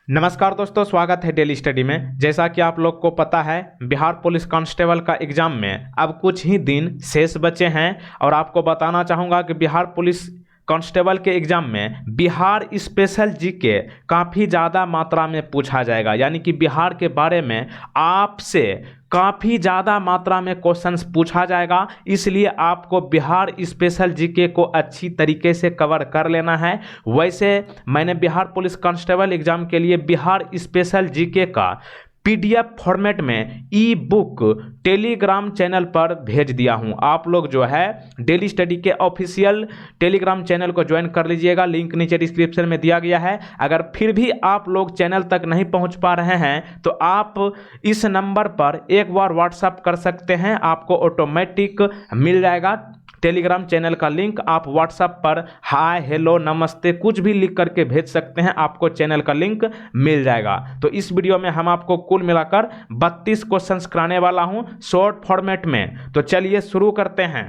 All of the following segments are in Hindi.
नमस्कार दोस्तों, स्वागत है डेली स्टडी में। जैसा कि आप लोग को पता है, बिहार पुलिस कांस्टेबल का एग्ज़ाम में अब कुछ ही दिन शेष बचे हैं और आपको बताना चाहूँगा कि बिहार पुलिस कांस्टेबल के एग्ज़ाम में बिहार स्पेशल जीके काफ़ी ज़्यादा मात्रा में पूछा जाएगा। यानी कि बिहार के बारे में आपसे काफ़ी ज़्यादा मात्रा में क्वेश्चंस पूछा जाएगा, इसलिए आपको बिहार स्पेशल जीके को अच्छी तरीके से कवर कर लेना है। वैसे मैंने बिहार पुलिस कांस्टेबल एग्ज़ाम के लिए बिहार स्पेशल जीके का पीडीएफ फॉर्मेट में ई बुक टेलीग्राम चैनल पर भेज दिया हूं। आप लोग जो है डेली स्टडी के ऑफिशियल टेलीग्राम चैनल को ज्वाइन कर लीजिएगा, लिंक नीचे डिस्क्रिप्शन में दिया गया है। अगर फिर भी आप लोग चैनल तक नहीं पहुंच पा रहे हैं तो आप इस नंबर पर एक बार व्हाट्सएप कर सकते हैं, आपको ऑटोमेटिक मिल जाएगा टेलीग्राम चैनल का लिंक। आप व्हाट्सएप पर हाय, हेलो, नमस्ते कुछ भी लिख करके भेज सकते हैं, आपको चैनल का लिंक मिल जाएगा। तो इस वीडियो में हम आपको कुल मिलाकर 32 क्वेश्चंस कराने वाला हूं शॉर्ट फॉर्मेट में। तो चलिए शुरू करते हैं।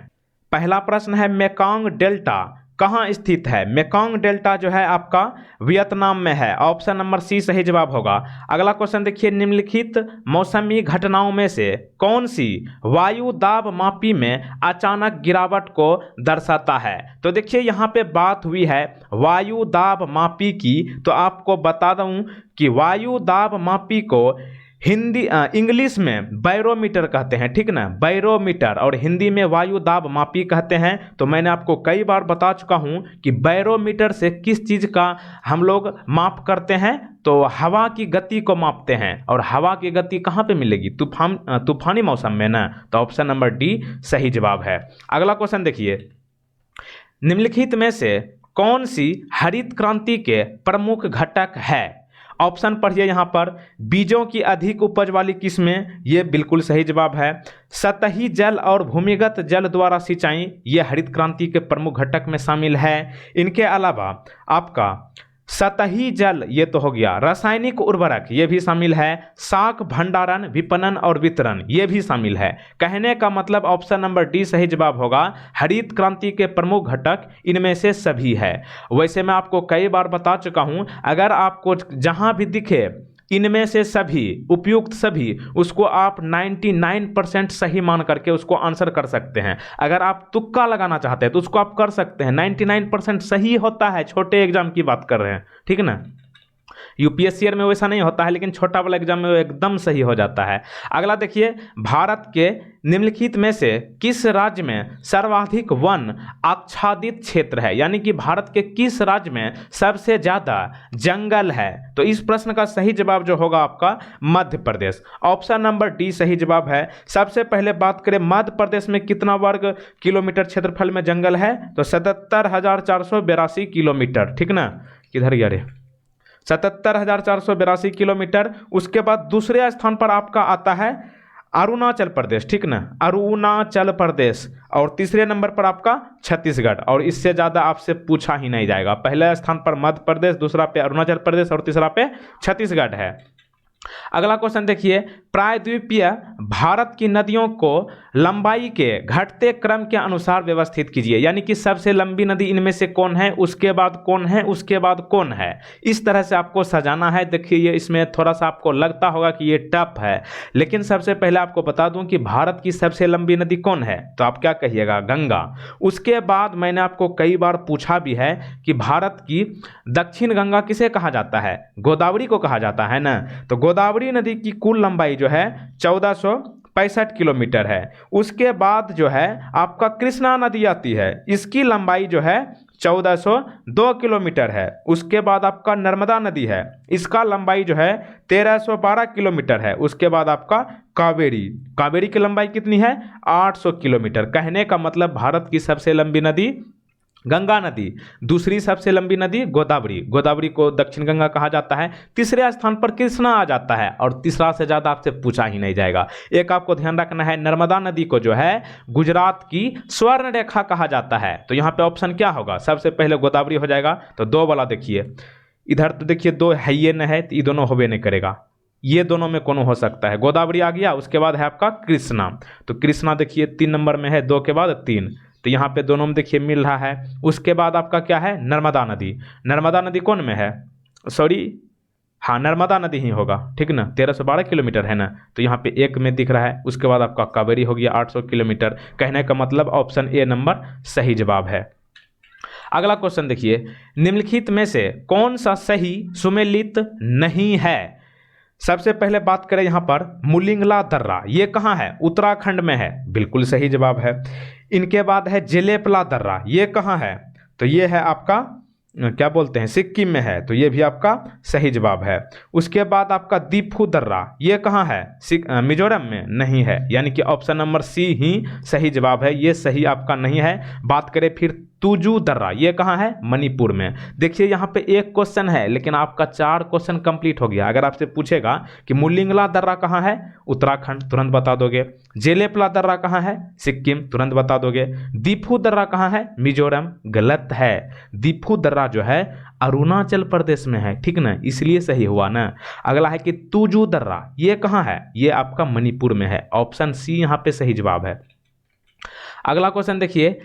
पहला प्रश्न है, मेकांग डेल्टा कहाँ स्थित है? मेकांग डेल्टा जो है आपका वियतनाम में है। ऑप्शन नंबर सी सही जवाब होगा। अगला क्वेश्चन देखिए, निम्नलिखित मौसमी घटनाओं में से कौन सी वायु दाब मापी में अचानक गिरावट को दर्शाता है? तो देखिए यहाँ पे बात हुई है वायु दाब मापी की, तो आपको बता दूं कि वायु दाब मापी को इंग्लिश में बैरोमीटर कहते हैं, ठीक ना, बैरोमीटर, और हिंदी में वायु दाब मापी कहते हैं। तो मैंने आपको कई बार बता चुका हूं कि बैरोमीटर से किस चीज़ का हम लोग माप करते हैं, तो हवा की गति को मापते हैं। और हवा की गति कहाँ पे मिलेगी? तूफानी मौसम में ना। तो ऑप्शन नंबर डी सही जवाब है। अगला क्वेश्चन देखिए, निम्नलिखित में से कौन सी हरित क्रांति के प्रमुख घटक है? ऑप्शन पढ़िए यहाँ पर, बीजों की अधिक उपज वाली किस्में, ये बिल्कुल सही जवाब है। सतही जल और भूमिगत जल द्वारा सिंचाई, ये हरित क्रांति के प्रमुख घटक में शामिल है। इनके अलावा आपका सतही जल, ये तो हो गया। रासायनिक उर्वरक, ये भी शामिल है। साख भंडारण, विपणन और वितरण, ये भी शामिल है। कहने का मतलब ऑप्शन नंबर डी सही जवाब होगा। हरित क्रांति के प्रमुख घटक इनमें से सभी है। वैसे मैं आपको कई बार बता चुका हूं, अगर आपको जहां भी दिखे इनमें से सभी, उपयुक्त सभी, उसको आप 99% सही मान करके उसको आंसर कर सकते हैं। अगर आप तुक्का लगाना चाहते हैं तो उसको आप कर सकते हैं, 99% सही होता है। छोटे एग्जाम की बात कर रहे हैं, ठीक ना। यूपीएससी में वैसा नहीं होता है, लेकिन छोटा वाला एग्जाम में वो एकदम सही हो जाता है। अगला देखिए, भारत के निम्नलिखित में से किस राज्य में सर्वाधिक वन आच्छादित क्षेत्र है? यानी कि भारत के किस राज्य में सबसे ज्यादा जंगल है? तो इस प्रश्न का सही जवाब जो होगा आपका Madhya Pradesh. Option number D सही जवाब है। सबसे पहले बात करें मध्य प्रदेश में कितना वर्ग किलोमीटर क्षेत्रफल में जंगल है? तो 77,482 किलोमीटर, ठीक ना। किधर गया रे? 77,482 किलोमीटर। उसके बाद दूसरे स्थान पर आपका आता है अरुणाचल प्रदेश, ठीक ना, अरुणाचल प्रदेश। और तीसरे नंबर पर आपका छत्तीसगढ़। और इससे ज़्यादा आपसे पूछा ही नहीं जाएगा। पहले स्थान पर मध्य प्रदेश, दूसरा पे अरुणाचल प्रदेश और तीसरा पे छत्तीसगढ़ है। अगला क्वेश्चन देखिए, प्रायद्वीपीय भारत की नदियों को लंबाई के घटते क्रम के अनुसार व्यवस्थित कीजिए। यानी कि सबसे लंबी नदी इनमें से कौन है, उसके बाद कौन है, उसके बाद कौन है, इस तरह से आपको सजाना है। देखिए ये इसमें थोड़ा सा आपको लगता होगा कि ये टफ है, लेकिन सबसे पहले आपको बता दूं कि भारत की सबसे लंबी नदी कौन है, तो आप क्या कहिएगा? गंगा। उसके बाद मैंने आपको कई बार पूछा भी है कि भारत की दक्षिण गंगा किसे कहा जाता है? गोदावरी को कहा जाता है ना। तो गोदावरी नदी की कुल लंबाई जो है 1465 किलोमीटर है। उसके बाद जो है आपका कृष्णा नदी आती है, इसकी लंबाई जो है 1402 किलोमीटर है। उसके बाद आपका नर्मदा नदी है, इसका लंबाई जो है 1312 किलोमीटर है। उसके बाद आपका कावेरी की लंबाई कितनी है? 800 किलोमीटर। कहने का मतलब भारत की सबसे लंबी नदी गंगा नदी, दूसरी सबसे लंबी नदी गोदावरी को दक्षिण गंगा कहा जाता है। तीसरे स्थान पर कृष्णा आ जाता है और तीसरा से ज़्यादा आपसे पूछा ही नहीं जाएगा। एक आपको ध्यान रखना है, नर्मदा नदी को जो है गुजरात की स्वर्ण रेखा कहा जाता है। तो यहाँ पे ऑप्शन क्या होगा? सबसे पहले गोदावरी हो जाएगा। तो दो वाला देखिए, इधर तो देखिए दो है ये न है, तो ये दोनों होबे नहीं करेगा। ये दोनों में कौन हो सकता है? गोदावरी आ गया, उसके बाद है आपका कृष्णा। तो कृष्णा देखिए 3 नंबर में है, 2 के बाद 3, तो यहाँ पे दोनों में देखिए मिल रहा है। उसके बाद आपका क्या है? नर्मदा नदी। नर्मदा नदी कौन में है? सॉरी, हाँ, नर्मदा नदी ही होगा, ठीक ना, 1312 किलोमीटर है ना, तो यहाँ पे एक में दिख रहा है। उसके बाद आपका कावेरी हो गया 800 किलोमीटर। कहने का मतलब ऑप्शन ए नंबर सही जवाब है। अगला क्वेश्चन देखिए, निम्नलिखित में से कौन सा सही सुमेलित नहीं है। सबसे पहले बात करें यहाँ पर मुलिंगला दर्रा, ये कहाँ है, उत्तराखंड में है, बिल्कुल सही जवाब है। इनके बाद है जेलेपला दर्रा, ये कहाँ है, तो ये है आपका क्या बोलते हैं, सिक्किम में है, तो ये भी आपका सही जवाब है। उसके बाद आपका दीफू दर्रा, ये कहाँ है, मिजोरम में नहीं है, यानी कि ऑप्शन नंबर सी ही सही जवाब है, ये सही आपका नहीं है। बात करें फिर तुजू दर्रा, ये कहाँ है, मणिपुर में। देखिए यहाँ पे एक क्वेश्चन है लेकिन आपका 4 क्वेश्चन कंप्लीट हो गया। अगर आपसे पूछेगा कि मुलिंगला दर्रा कहाँ है, उत्तराखंड, तुरंत बता दोगे। जेलेपला दर्रा कहाँ है, सिक्किम, तुरंत बता दोगे। दीफू दर्रा कहाँ है, मिजोरम, गलत है। दीफू दर्रा जो है अरुणाचल प्रदेश में है, ठीक ना, इसलिए सही हुआ ना। अगला है कि तुजू दर्रा, ये कहाँ है, ये आपका मणिपुर में है, ऑप्शन सी यहाँ पे सही जवाब है। अगला क्वेश्चन देखिए,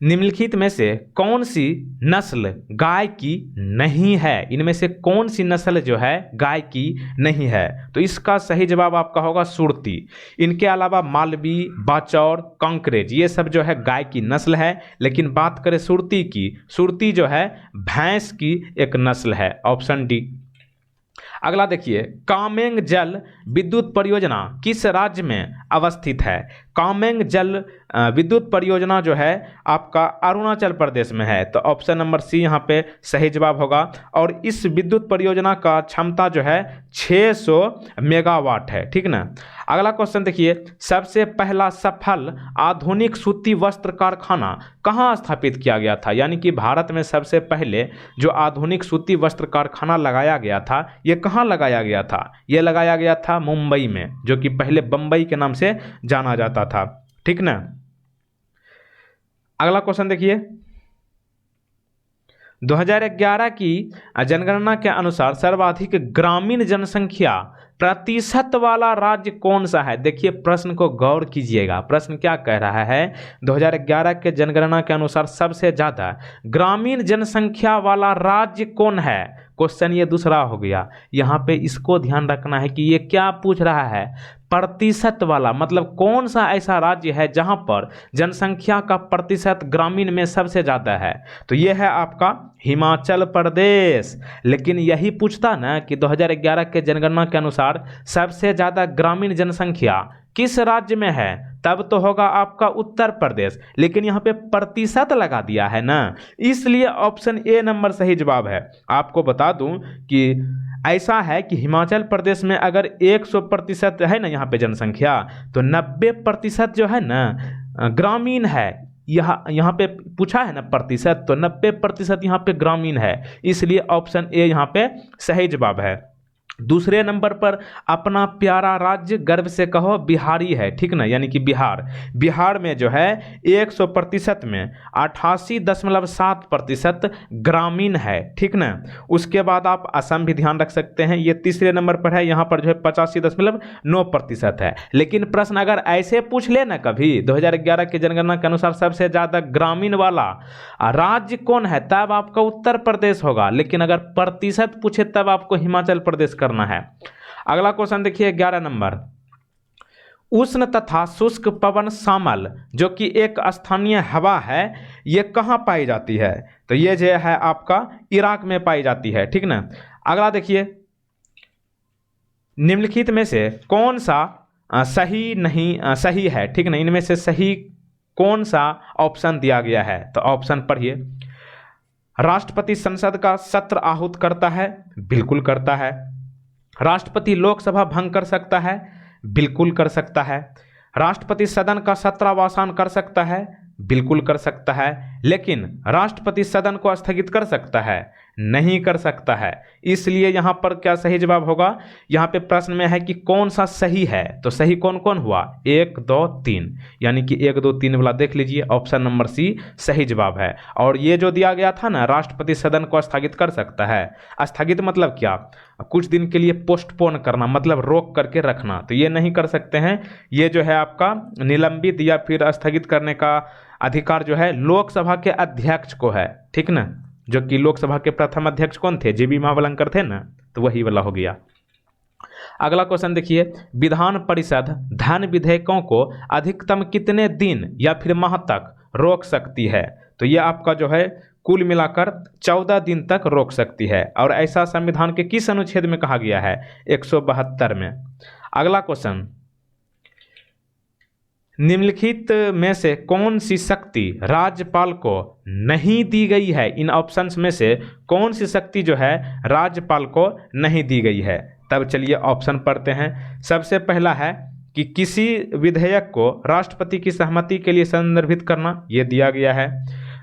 निम्नलिखित में से कौन सी नस्ल गाय की नहीं है, इनमें से कौन सी नस्ल जो है गाय की नहीं है, तो इसका सही जवाब आपका होगा सुरती। इनके अलावा मालवी, बाचौर, कंकरेज, ये सब जो है गाय की नस्ल है। लेकिन बात करें सुरती की, सुरती जो है भैंस की एक नस्ल है, ऑप्शन डी। अगला देखिए, कामेंग जल विद्युत परियोजना किस राज्य में अवस्थित है। कामेंग जल विद्युत परियोजना जो है आपका अरुणाचल प्रदेश में है, तो ऑप्शन नंबर सी यहाँ पे सही जवाब होगा। और इस विद्युत परियोजना का क्षमता जो है 600 मेगावाट है, ठीक ना। अगला क्वेश्चन देखिए, सबसे पहला सफल आधुनिक सूती वस्त्र कारखाना कहाँ स्थापित किया गया था, यानी कि भारत में सबसे पहले जो आधुनिक सूती वस्त्र कारखाना लगाया गया था, ये कहाँ लगाया गया था, ये लगाया गया था मुंबई में, जो कि पहले बम्बई के नाम से जाना जाता था, ठीक ना। अगला क्वेश्चन देखिए, 2011 की जनगणना के अनुसार सर्वाधिक ग्रामीण जनसंख्या प्रतिशत वाला राज्य कौन सा है। देखिए प्रश्न को गौर कीजिएगा, प्रश्न क्या कह रहा है, 2011 के जनगणना के अनुसार सबसे ज़्यादा ग्रामीण जनसंख्या वाला राज्य कौन है। क्वेश्चन ये दूसरा हो गया, यहाँ पे इसको ध्यान रखना है कि ये क्या पूछ रहा है, प्रतिशत वाला, मतलब कौन सा ऐसा राज्य है जहाँ पर जनसंख्या का प्रतिशत ग्रामीण में सबसे ज़्यादा है, तो ये है आपका हिमाचल प्रदेश। लेकिन यही पूछता ना कि 2011 के जनगणना के अनुसार सबसे ज़्यादा ग्रामीण जनसंख्या किस राज्य में है, तब तो होगा आपका उत्तर प्रदेश, लेकिन यहाँ पे प्रतिशत लगा दिया है ना, इसलिए ऑप्शन ए नंबर सही जवाब है। आपको बता दूं कि ऐसा है कि हिमाचल प्रदेश में अगर 100% है ना यहाँ पे जनसंख्या, तो 90% जो है ना ग्रामीण है। यहाँ पे पूछा है ना प्रतिशत, तो 90% यहाँ पे ग्रामीण है, इसलिए ऑप्शन ए यहाँ पे सही जवाब है। दूसरे नंबर पर अपना प्यारा राज्य गर्व से कहो बिहारी है, ठीक ना, यानी कि बिहार। बिहार में जो है 100% में 88.7% ग्रामीण है, ठीक ना। उसके बाद आप असम भी ध्यान रख सकते हैं, ये तीसरे नंबर पर है, यहाँ पर जो है 85.9% है। लेकिन प्रश्न अगर ऐसे पूछ ले ना कभी 2011 की जनगणना के अनुसार सबसे ज़्यादा ग्रामीण वाला राज्य कौन है, तब आपका उत्तर प्रदेश होगा, लेकिन अगर प्रतिशत पूछे तब आपको हिमाचल प्रदेश करना है। अगला क्वेश्चन देखिए 11 नंबर, उष्ण तथा शुष्क पवन शामल जो कि एक स्थानीय हवा है, ये कहाँ पाई जाती है, तो ये जो है आपका इराक में पाई जाती है, ठीक ना। अगला देखिए, निम्नलिखित में से कौन सा सही है, ठीक ना, इनमें से सही कौन सा ऑप्शन दिया गया है, तो ऑप्शन पढ़िए। राष्ट्रपति संसद का सत्र आहूत करता है, बिल्कुल करता है। राष्ट्रपति लोकसभा भंग कर सकता है, बिल्कुल कर सकता है। राष्ट्रपति सदन का सत्रावसान कर सकता है, बिल्कुल कर सकता है। लेकिन राष्ट्रपति सदन को स्थगित कर सकता है, नहीं कर सकता है। इसलिए यहाँ पर क्या सही जवाब होगा, यहाँ पे प्रश्न में है कि कौन सा सही है, तो सही कौन कौन हुआ, 1 2 3, यानी कि 1 2 3 वाला देख लीजिए, ऑप्शन नंबर सी सही जवाब है। और ये जो दिया गया था ना, राष्ट्रपति सदन को स्थगित कर सकता है, स्थगित मतलब क्या, कुछ दिन के लिए पोस्टपोन करना, मतलब रोक करके रखना, तो ये नहीं कर सकते हैं। ये जो है आपका निलंबित या फिर स्थगित करने का अधिकार जो है लोकसभा के अध्यक्ष को है, ठीक ना। जो कि लोकसभा के प्रथम अध्यक्ष कौन थे, जीबी महाबलंकर थे ना, तो वही वाला हो गया। अगला क्वेश्चन देखिए, विधान परिषद धन विधेयकों को अधिकतम कितने दिन या फिर माह तक रोक सकती है? तो ये आपका जो है कुल मिलाकर 14 दिन तक रोक सकती है, और ऐसा संविधान के किस अनुच्छेद में कहा गया है? 172 में। अगला क्वेश्चन, निम्नलिखित में से कौन सी शक्ति राज्यपाल को नहीं दी गई है? इन ऑप्शंस में से कौन सी शक्ति जो है राज्यपाल को नहीं दी गई है? तब चलिए ऑप्शन पढ़ते हैं। सबसे पहला है कि किसी विधेयक को राष्ट्रपति की सहमति के लिए संदर्भित करना, ये दिया गया है।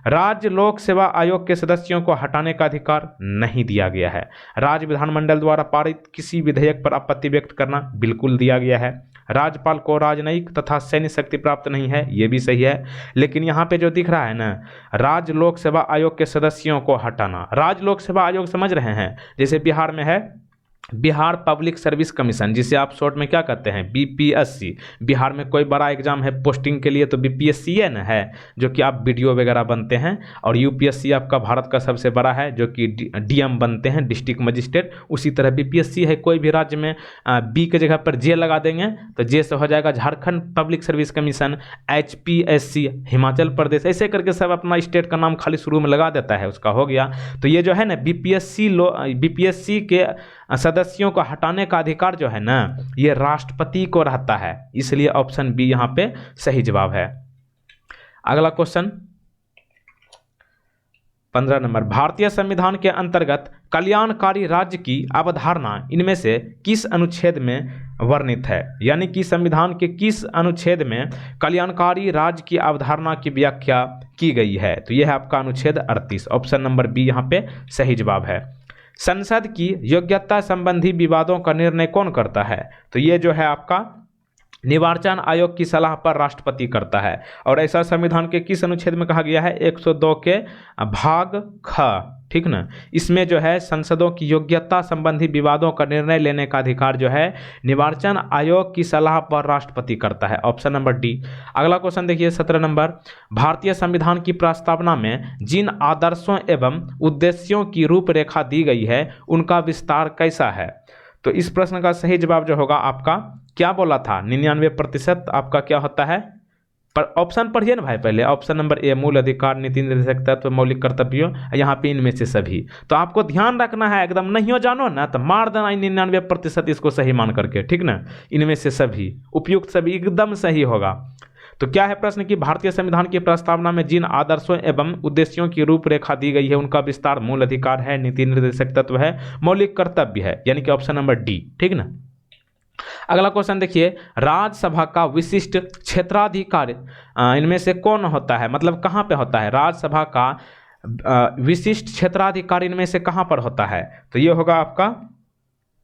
राज्य लोक सेवा आयोग के सदस्यों को हटाने का अधिकार नहीं दिया गया है। राज्य विधानमंडल द्वारा पारित किसी विधेयक पर आपत्ति व्यक्त करना, बिल्कुल दिया गया है। राज्यपाल को राजनयिक तथा सैन्य शक्ति प्राप्त नहीं है, ये भी सही है। लेकिन यहाँ पे जो दिख रहा है ना, राज्य लोक सेवा आयोग के सदस्यों को हटाना, राज्य लोक सेवा आयोग समझ रहे हैं, जैसे बिहार में है बिहार पब्लिक सर्विस कमीशन, जिसे आप शॉर्ट में क्या कहते हैं, बीपीएससी। बिहार में कोई बड़ा एग्जाम है पोस्टिंग के लिए तो बीपीएससी है ना, है जो कि आप वीडियो वगैरह बनते हैं। और यूपीएससी आपका भारत का सबसे बड़ा है, जो कि डीएम बनते हैं, डिस्ट्रिक्ट मजिस्ट्रेट। उसी तरह बीपीएससी है, कोई भी राज्य में बी के जगह पर जे लगा देंगे तो जे से हो जाएगा Jharkhand public service commission, HPSC Himachal Pradesh, ऐसे करके सब अपना स्टेट का नाम खाली शुरू में लगा देता है, उसका हो गया। तो ये जो है ना बीपीएससी के सदस्यों को हटाने का अधिकार जो है ना, ये राष्ट्रपति को रहता है, इसलिए ऑप्शन बी यहां पे सही जवाब है। अगला क्वेश्चन 15 नंबर, भारतीय संविधान के अंतर्गत कल्याणकारी राज्य की अवधारणा इनमें से किस अनुच्छेद में वर्णित है? यानी कि संविधान के किस अनुच्छेद में कल्याणकारी राज्य की अवधारणा की व्याख्या की गई है? तो यह है आपका अनुच्छेद 38, ऑप्शन नंबर बी यहां पे सही जवाब है। संसद की योग्यता संबंधी विवादों का निर्णय कौन करता है? तो ये जो है आपका निर्वाचन आयोग की सलाह पर राष्ट्रपति करता है। और ऐसा संविधान के किस अनुच्छेद में कहा गया है? 102 के भाग ख, ठीक ना। इसमें जो है संसदों की योग्यता संबंधी विवादों का निर्णय लेने का अधिकार जो है निर्वाचन आयोग की सलाह पर राष्ट्रपति करता है, ऑप्शन नंबर डी। अगला क्वेश्चन देखिए 17 नंबर, भारतीय संविधान की प्रस्तावना में जिन आदर्शों एवं उद्देश्यों की रूपरेखा दी गई है उनका विस्तार कैसा है? तो इस प्रश्न का सही जवाब जो होगा आपका, क्या बोला था, 99% आपका क्या होता है? पर ऑप्शन पढ़िए ना भाई पहले। ऑप्शन नंबर ए, मूल अधिकार, नीति निर्देशक तत्व, मौलिक कर्तव्यों, यहाँ पे इनमें से सभी। तो आपको ध्यान रखना है, एकदम नहीं हो जानो ना तो मार देना 99% इसको सही मान करके, ठीक ना। इनमें से सभी उपयुक्त सभी एकदम सही होगा। तो क्या है प्रश्न कि भारतीय संविधान की प्रस्तावना में जिन आदर्शों एवं उद्देश्यों की रूपरेखा दी गई है उनका विस्तार मूल अधिकार है, नीति निर्देशक तत्व है, मौलिक कर्तव्य है, यानी कि ऑप्शन नंबर डी, ठीक ना। अगला क्वेश्चन देखिए, राज्यसभा का विशिष्ट क्षेत्राधिकार इनमें से कौन होता है? मतलब कहाँ पे होता है राज्यसभा का विशिष्ट क्षेत्राधिकार इनमें से कहाँ पर होता है? तो ये होगा आपका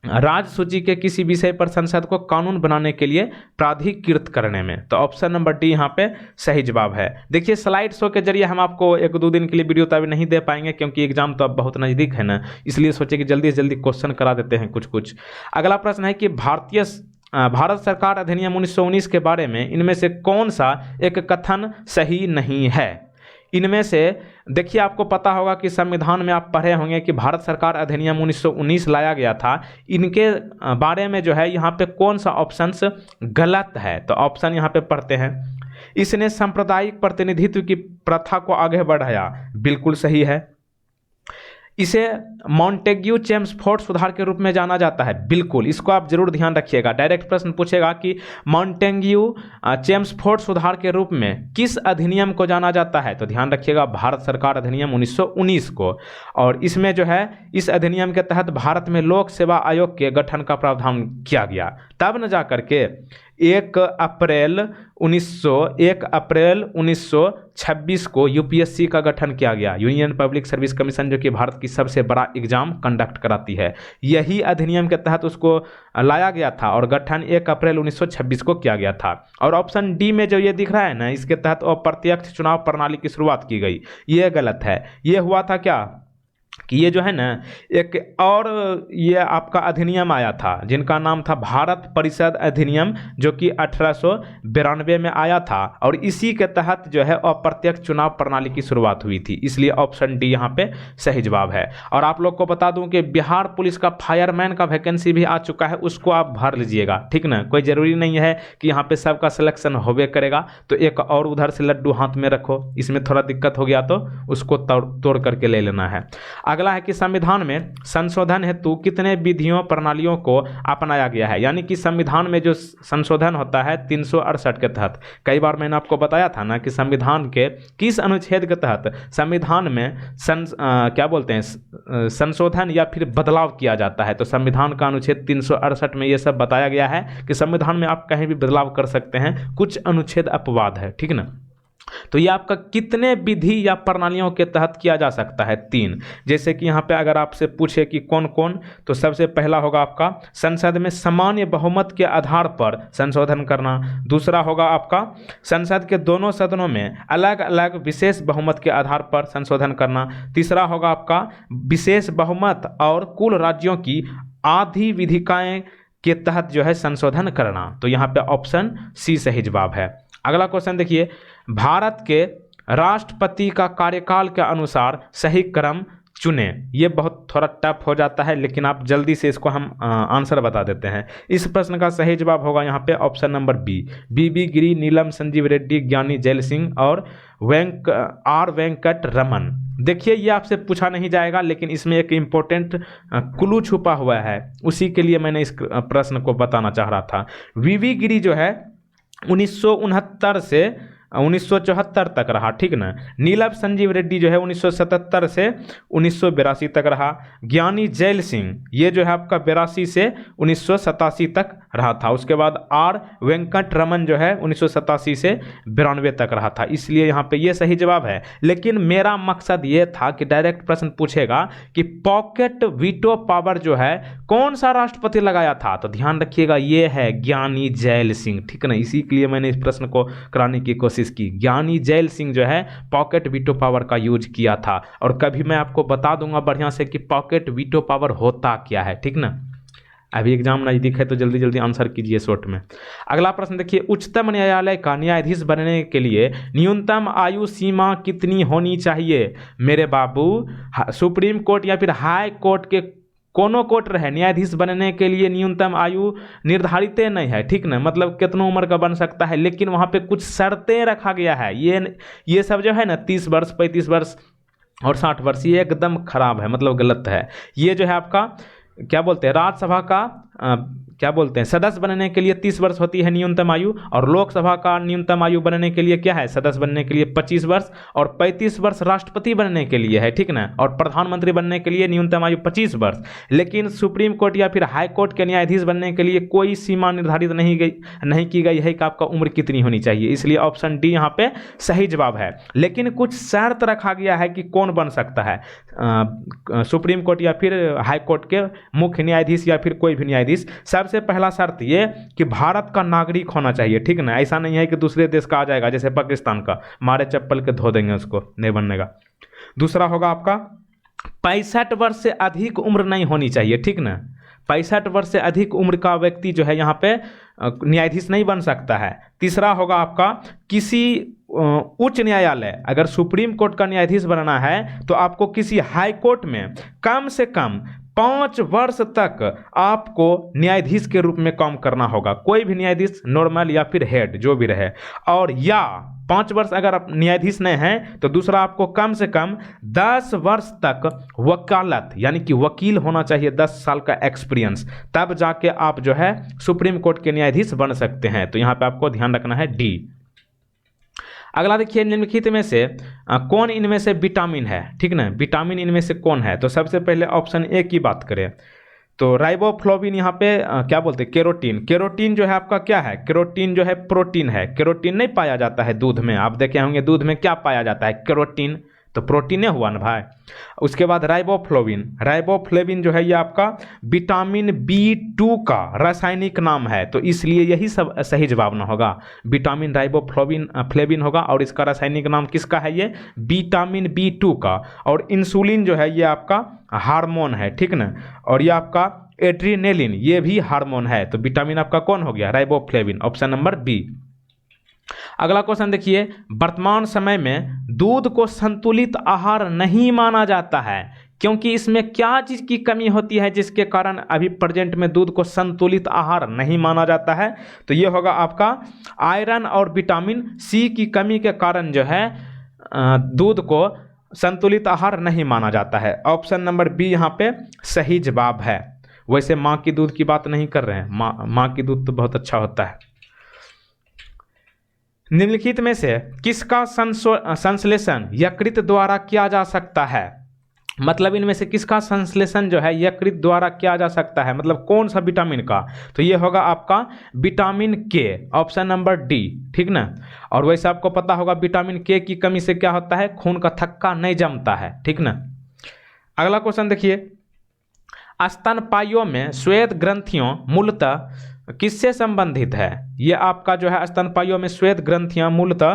राज्य सूची के किसी विषय पर संसद को कानून बनाने के लिए प्राधिकृत करने में। तो ऑप्शन नंबर डी यहाँ पे सही जवाब है। देखिए स्लाइड शो के जरिए हम आपको 1-2 दिन के लिए वीडियो तो अभी नहीं दे पाएंगे क्योंकि एग्जाम तो अब बहुत नज़दीक है ना, इसलिए सोचे कि जल्दी से जल्दी क्वेश्चन करा देते हैं कुछ। अगला प्रश्न है कि भारत सरकार अधिनियम 1919 के बारे में इनमें से कौन सा एक कथन सही नहीं है? इनमें से देखिए आपको पता होगा कि संविधान में आप पढ़े होंगे कि भारत सरकार अधिनियम 1919 लाया गया था। इनके बारे में जो है यहाँ पे कौन सा ऑप्शंस गलत है? तो ऑप्शन यहाँ पे पढ़ते हैं। इसने सांप्रदायिक प्रतिनिधित्व की प्रथा को आगे बढ़ाया, बिल्कुल सही है। इसे मॉन्टेग्यू चेम्सफोर्ड सुधार के रूप में जाना जाता है, बिल्कुल, इसको आप जरूर ध्यान रखिएगा। डायरेक्ट प्रश्न पूछेगा कि मॉन्टेग्यू चेम्सफोर्ड सुधार के रूप में किस अधिनियम को जाना जाता है? तो ध्यान रखिएगा भारत सरकार अधिनियम 1919 को। और इसमें जो है इस अधिनियम के तहत भारत में लोक सेवा आयोग के गठन का प्रावधान किया गया, तब न जा करके 1 अप्रैल 1926 को यूपीएससी का गठन किया गया, यूनियन पब्लिक सर्विस कमीशन, जो कि भारत की सबसे बड़ा एग्जाम कंडक्ट कराती है। यही अधिनियम के तहत उसको लाया गया था और गठन 1 अप्रैल 1926 को किया गया था। और ऑप्शन डी में जो ये दिख रहा है ना, इसके तहत अप्रत्यक्ष चुनाव प्रणाली की शुरुआत की गई, ये गलत है। ये हुआ था क्या कि ये जो है ना, एक और ये आपका अधिनियम आया था जिनका नाम था भारत परिषद अधिनियम, जो कि 1892 में आया था, और इसी के तहत जो है अप्रत्यक्ष चुनाव प्रणाली की शुरुआत हुई थी। इसलिए ऑप्शन डी यहाँ पे सही जवाब है। और आप लोग को बता दूं कि बिहार पुलिस का फायरमैन का वैकेंसी भी आ चुका है, उसको आप भर लीजिएगा, ठीक ना। कोई ज़रूरी नहीं है कि यहाँ पे सबका सिलेक्शन होवे करेगा, तो एक और उधर से लड्डू हाथ में रखो, इसमें थोड़ा दिक्कत हो गया तो उसको तोड़ करके ले लेना है। अगला है कि संविधान में संशोधन हेतु कितने विधियों प्रणालियों को अपनाया गया है। यानी कि संविधान में जो संशोधन होता है 368 के तहत, कई बार मैंने आपको बताया था ना कि संविधान के किस अनुच्छेद के तहत संविधान में क्या बोलते हैं संशोधन या फिर बदलाव किया जाता है। तो संविधान का अनुच्छेद 368 में ये सब बताया गया है कि संविधान में आप कहीं भी बदलाव कर सकते हैं, कुछ अनुच्छेद अपवाद है, ठीक ना। तो ये आपका कितने विधि या प्रणालियों के तहत किया जा सकता है, 3। जैसे कि यहाँ पे अगर आपसे पूछे कि कौन कौन, तो सबसे पहला होगा आपका संसद में सामान्य बहुमत के आधार पर संशोधन करना। दूसरा होगा आपका संसद के दोनों सदनों में अलग अलग विशेष बहुमत के आधार पर संशोधन करना। तीसरा होगा आपका विशेष बहुमत और कुल राज्यों की आधी विधिकाएं के तहत जो है संशोधन करना। तो यहाँ पे ऑप्शन सी सही जवाब है। अगला क्वेश्चन देखिए, भारत के राष्ट्रपति का कार्यकाल के अनुसार सही क्रम चुने। ये बहुत थोड़ा टफ हो जाता है, लेकिन आप जल्दी से इसको हम आंसर बता देते हैं। इस प्रश्न का सही जवाब होगा यहाँ पे ऑप्शन नंबर बी, बीबी गिरी, नीलम संजीव रेड्डी, ज्ञानी जैल सिंह और वेंकट रमन। देखिए ये आपसे पूछा नहीं जाएगा, लेकिन इसमें एक इम्पोर्टेंट क्लू छुपा हुआ है, उसी के लिए मैंने इस प्रश्न को बताना चाह रहा था। वीवी गिरी जो है 1969 से 1974 तक रहा, ठीक ना। नीलम संजीव रेड्डी जो है 1977 से 1982 तक रहा। ज्ञानी जैल सिंह ये जो है आपका 82 से 1987 तक रहा था। उसके बाद आर वेंकट रमन जो है 1987 से 92 तक रहा था। इसलिए यहाँ पे ये सही जवाब है। लेकिन मेरा मकसद ये था कि डायरेक्ट प्रश्न पूछेगा कि पॉकेट वीटो पावर जो है कौन सा राष्ट्रपति लगाया था, तो ध्यान रखिएगा ये है ज्ञानी जैल सिंह, ठीक ना। इसी के लिए मैंने इस प्रश्न को कराने की कोशिश की। ज्ञानी जैल सिंह जो है पॉकेट वीटो पावर का यूज किया था, और कभी मैं आपको बता दूंगा बढ़िया से कि पॉकेट वीटो पावर होता क्या है, ठीक ना। अभी एग्जाम नजदीक है तो जल्दी जल्दी आंसर कीजिए शॉर्ट में। अगला प्रश्न देखिए, उच्चतम न्यायालय का न्यायाधीश बनने के लिए न्यूनतम आयु सीमा कितनी होनी चाहिए। मेरे बाबू, सुप्रीम कोर्ट या फिर हाई कोर्ट के कोनो कोर्ट रहे, न्यायाधीश बनने के लिए न्यूनतम आयु निर्धारित नहीं है, ठीक ना। मतलब कितना उम्र का बन सकता है, लेकिन वहाँ पे कुछ शर्तें रखा गया है। ये सब जो है ना 30 वर्ष 35 वर्ष और 60 वर्ष, ये एकदम खराब है, मतलब गलत है। ये जो है आपका क्या बोलते हैं, राज्यसभा का क्या बोलते हैं सदस्य बनने के लिए 30 वर्ष होती है न्यूनतम आयु, और लोकसभा का न्यूनतम आयु बनने के लिए क्या है, सदस्य बनने के लिए 25 वर्ष, और 35 वर्ष राष्ट्रपति बनने के लिए है, ठीक ना। और प्रधानमंत्री बनने के लिए न्यूनतम आयु 25 वर्ष। लेकिन सुप्रीम कोर्ट या फिर हाई कोर्ट के न्यायाधीश बनने के लिए कोई सीमा निर्धारित नहीं की गई है कि आपका उम्र कितनी होनी चाहिए। इसलिए ऑप्शन डी यहाँ पे सही जवाब है। लेकिन कुछ शर्त रखा गया है कि कौन बन सकता है, सुप्रीम कोर्ट या फिर हाई कोर्ट के मुख्य न्यायाधीश या फिर कोई भी न्यायाधीश। सबसे पहला शर्त ये कि भारत का नागरिक होना चाहिए, ठीक ना। ऐसा नहीं है कि दूसरे देश का आ जाएगा, जैसे पाकिस्तान का, मारे चप्पल के धो देंगे उसको, नहीं बनेगा। दूसरा होगा आपका 65 वर्ष से अधिक उम्र नहीं होनी चाहिए, ठीक ना। 65 वर्ष से अधिक उम्र का व्यक्ति जो है यहाँ पे न्यायाधीश नहीं बन सकता है। तीसरा होगा आपका किसी उच्च न्यायालय, अगर सुप्रीम कोर्ट का न्यायाधीश बनना है तो आपको किसी हाई कोर्ट में कम से कम 5 वर्ष तक आपको न्यायाधीश के रूप में काम करना होगा। कोई भी न्यायाधीश, नॉर्मल या फिर हेड जो भी रहे, और या 5 वर्ष अगर आप न्यायाधीश नहीं हैं तो दूसरा आपको कम से कम 10 वर्ष तक वकालत यानी कि वकील होना चाहिए, 10 साल का एक्सपीरियंस, तब जाके आप जो है सुप्रीम कोर्ट के न्यायाधीश बन सकते हैं। तो यहाँ पे आपको ध्यान रखना है डी। अगला देखिए, निम्नलिखित में से कौन इनमें से विटामिन है, ठीक ना। विटामिन इनमें से कौन है, तो सबसे पहले ऑप्शन ए की बात करें तो राइबोफ्लोविन, यहाँ पे क्या बोलते हैं केरोटीन। केरोटीन जो है आपका क्या है, केरोटीन जो है प्रोटीन है। केरोटीन नहीं पाया जाता है दूध में, आप देखे होंगे दूध में क्या पाया जाता है, केरोटीन तो प्रोटीने हुआ ना भाई। उसके बाद राइबोफ्लोविन, राइबोफ्लेविन जो है ये आपका विटामिन B2 का रासायनिक नाम है, तो इसलिए यही सब सही जवाब ना होगा, विटामिन फ्लेविन होगा। और इसका रासायनिक नाम किसका है, ये विटामिन B2 का। और इंसुलिन जो है ये आपका हार्मोन है, ठीक ना। और ये आपका एड्रीनेलिन ये भी हार्मोन है, तो विटामिन आपका कौन हो गया, राइबोफ्लेविन, ऑप्शन नंबर बी। अगला क्वेश्चन देखिए, वर्तमान समय में दूध को संतुलित आहार नहीं माना जाता है, क्योंकि इसमें क्या चीज की कमी होती है जिसके कारण अभी प्रेजेंट में दूध को संतुलित आहार नहीं माना जाता है। तो ये होगा आपका आयरन और विटामिन सी की कमी के कारण जो है दूध को संतुलित आहार नहीं माना जाता है। ऑप्शन नंबर बी यहाँ पे सही जवाब है। वैसे माँ की दूध की बात नहीं कर रहे हैं, माँ की दूध तो बहुत अच्छा होता है। निम्नलिखित में से किसका संश्लेषण यकृत द्वारा किया जा सकता है, मतलब इनमें से किसका संश्लेषण जो है यकृत द्वारा किया जा सकता है, मतलब कौन सा विटामिन का, तो ये होगा आपका विटामिन के, ऑप्शन नंबर डी, ठीक ना। और वैसे आपको पता होगा विटामिन के की कमी से क्या होता है, खून का थक्का नहीं जमता है, ठीक ना। अगला क्वेश्चन देखिए, स्तनपाइयों में श्वेत ग्रंथियों मूलतः किससे संबंधित है। ये आपका जो है स्तनपाइयों में श्वेत ग्रंथियां मूलतः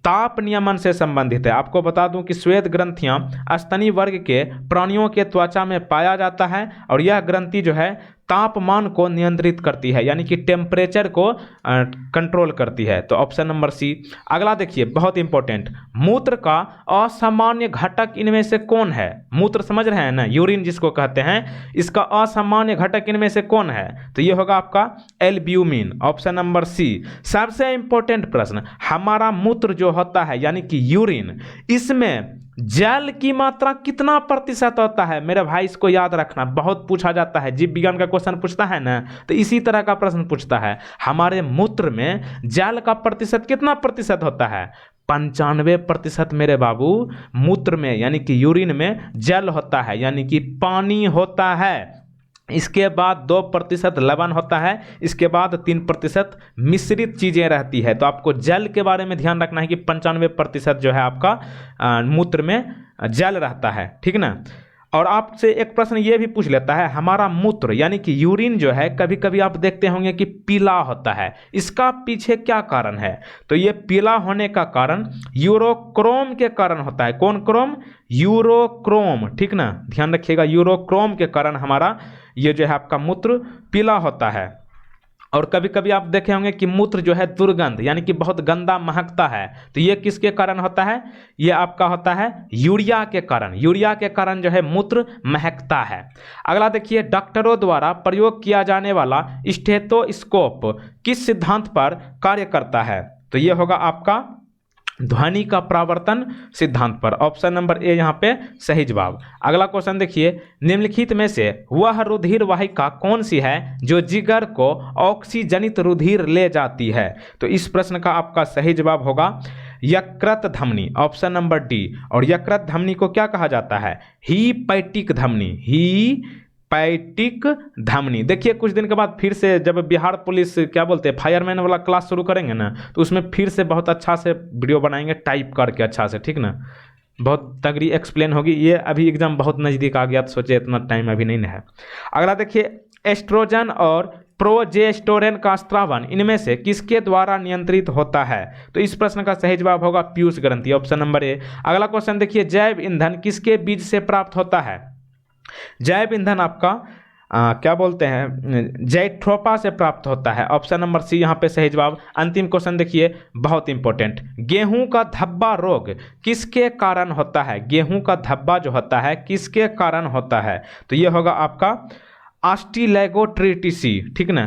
ताप नियमन से संबंधित है। आपको बता दूं कि श्वेत ग्रंथियां स्तनी वर्ग के प्राणियों के त्वचा में पाया जाता है, और यह ग्रंथि जो है तापमान को नियंत्रित करती है, यानी कि टेम्परेचर को कंट्रोल करती है, तो ऑप्शन नंबर सी। अगला देखिए बहुत इंपॉर्टेंट, मूत्र का असामान्य घटक इनमें से कौन है। मूत्र समझ रहे हैं ना, यूरिन जिसको कहते हैं, इसका असामान्य घटक इनमें से कौन है, तो ये होगा आपका एल्ब्यूमिन, ऑप्शन नंबर सी। सबसे इंपॉर्टेंट प्रश्न, हमारा मूत्र जो होता है यानी कि यूरिन, इसमें जल की मात्रा कितना प्रतिशत होता है। मेरे भाई इसको याद रखना, बहुत पूछा जाता है, जीव विज्ञान का क्वेश्चन पूछता है ना, तो इसी तरह का प्रश्न पूछता है, हमारे मूत्र में जल का प्रतिशत कितना प्रतिशत होता है, 95% मेरे बाबू मूत्र में यानी कि यूरिन में जल होता है, यानी कि पानी होता है। इसके बाद 2% लवण होता है, इसके बाद 3% मिश्रित चीज़ें रहती है। तो आपको जल के बारे में ध्यान रखना है कि 95% जो है आपका मूत्र में जल रहता है, ठीक ना। और आपसे एक प्रश्न ये भी पूछ लेता है, हमारा मूत्र यानी कि यूरिन जो है कभी कभी आप देखते होंगे कि पीला होता है, इसका पीछे क्या कारण है, तो ये पीला होने का कारण यूरोक्रोम के कारण होता है। कौन क्रोम, यूरोक्रोम, ठीक ना, ध्यान रखिएगा, यूरोक्रोम के कारण हमारा ये जो है आपका मूत्र पीला होता है। और कभी कभी आप देखे होंगे कि मूत्र जो है दुर्गंध यानी कि बहुत गंदा महकता है, तो ये किसके कारण होता है, ये आपका होता है यूरिया के कारण, यूरिया के कारण जो है मूत्र महकता है। अगला देखिए, डॉक्टरों द्वारा प्रयोग किया जाने वाला स्टेथोस्कोप किस सिद्धांत पर कार्य करता है, तो ये होगा आपका ध्वनि का परावर्तन सिद्धांत पर, ऑप्शन नंबर ए यहाँ पे सही जवाब। अगला क्वेश्चन देखिए, निम्नलिखित में से वह रुधिर वाहिका कौन सी है जो जिगर को ऑक्सीजनित रुधिर ले जाती है, तो इस प्रश्न का आपका सही जवाब होगा यकृत धमनी, ऑप्शन नंबर डी। और यकृत धमनी को क्या कहा जाता है, हीपैटिक धमनी, पैटिक धमनी। देखिए कुछ दिन के बाद फिर से जब बिहार पुलिस क्या बोलते हैं फायरमैन वाला क्लास शुरू करेंगे ना, तो उसमें फिर से बहुत अच्छा से वीडियो बनाएंगे टाइप करके अच्छा से, ठीक ना, बहुत तगड़ी एक्सप्लेन होगी। ये अभी एग्जाम बहुत नज़दीक आ गया तो सोचे इतना टाइम अभी नहीं है। अगला देखिए, एस्ट्रोजन और प्रोजेस्टेरोन का स्रावन इनमें से किसके द्वारा नियंत्रित होता है, तो इस प्रश्न का सही जवाब होगा पीयूष ग्रंथि, ऑप्शन नंबर ए। अगला क्वेश्चन देखिए, जैव ईंधन किसके बीज से प्राप्त होता है, जैव ईंधन आपका क्या बोलते हैं जैट्रोपा से प्राप्त होता है, ऑप्शन नंबर सी यहाँ पे सही जवाब। अंतिम क्वेश्चन देखिए बहुत इंपॉर्टेंट, गेहूं का धब्बा रोग किसके कारण होता है, गेहूं का धब्बा जो होता है किसके कारण होता है, तो ये होगा आपका अस्टिलैगोट्रिटिसी, ठीक ना,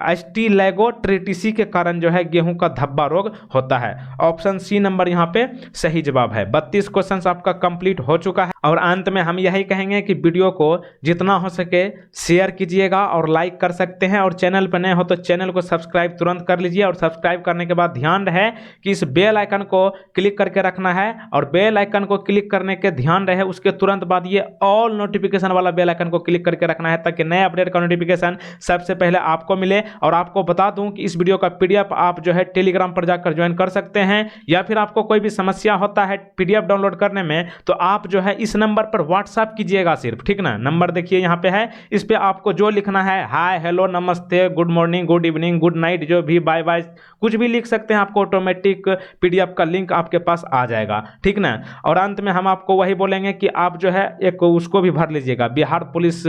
अस्टिलैगोट्रिटिसी के कारण जो है गेहूं का धब्बा रोग होता है, ऑप्शन सी नंबर यहाँ पे सही जवाब है। 32 क्वेश्चंस आपका कंप्लीट हो चुका है। और अंत में हम यही कहेंगे कि वीडियो को जितना हो सके शेयर कीजिएगा और लाइक कर सकते हैं, और चैनल पर नए हो तो चैनल को सब्सक्राइब तुरंत कर लीजिए। और सब्सक्राइब करने के बाद ध्यान रहे कि इस बेल आइकन को क्लिक करके रखना है, और बेल आइकन को क्लिक करने के ध्यान रहे उसके तुरंत बाद ये ऑल नोटिफिकेशन वाला बेल आइकन को क्लिक करके रखना है, ताकि नए अपडेट का नोटिफिकेशन सबसे पहले आपको मिले। और आपको बता दूं कि इस वीडियो का पीडीएफ आप जो है टेलीग्राम पर जाकर ज्वाइन कर सकते हैं, या फिर आपको कोई भी समस्या होता है पीडीएफ डाउनलोड करने में तो आप जो है इस नंबर पर व्हाट्सएप कीजिएगा सिर्फ, ठीक ना। नंबर देखिए यहाँ पे है, इस पे आपको जो लिखना है, हाय, हेलो, नमस्ते, good morning, good evening, good night, जो भी बाय बाय कुछ भी लिख सकते हैं, आपको ऑटोमेटिक पीडीएफ का लिंक आपके पास आ जाएगा, ठीक ना। और अंत में हम आपको वही बोलेंगे कि आप जो है एक उसको भी भर लीजिएगा, बिहार पुलिस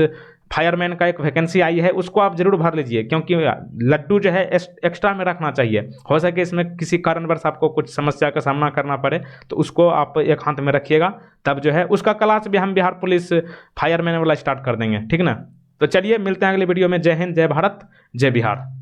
फायरमैन का एक वैकेंसी आई है, उसको आप जरूर भर लीजिए, क्योंकि लड्डू जो है एक्स्ट्रा में रखना चाहिए। हो सके इसमें किसी कारणवश आपको कुछ समस्या का सामना करना पड़े तो उसको आप एक हाथ में रखिएगा, तब जो है उसका क्लास भी हम बिहार पुलिस फायरमैन वाला स्टार्ट कर देंगे, ठीक ना। तो चलिए मिलते हैं अगले वीडियो में। जय हिंद, जय भारत, जय बिहार।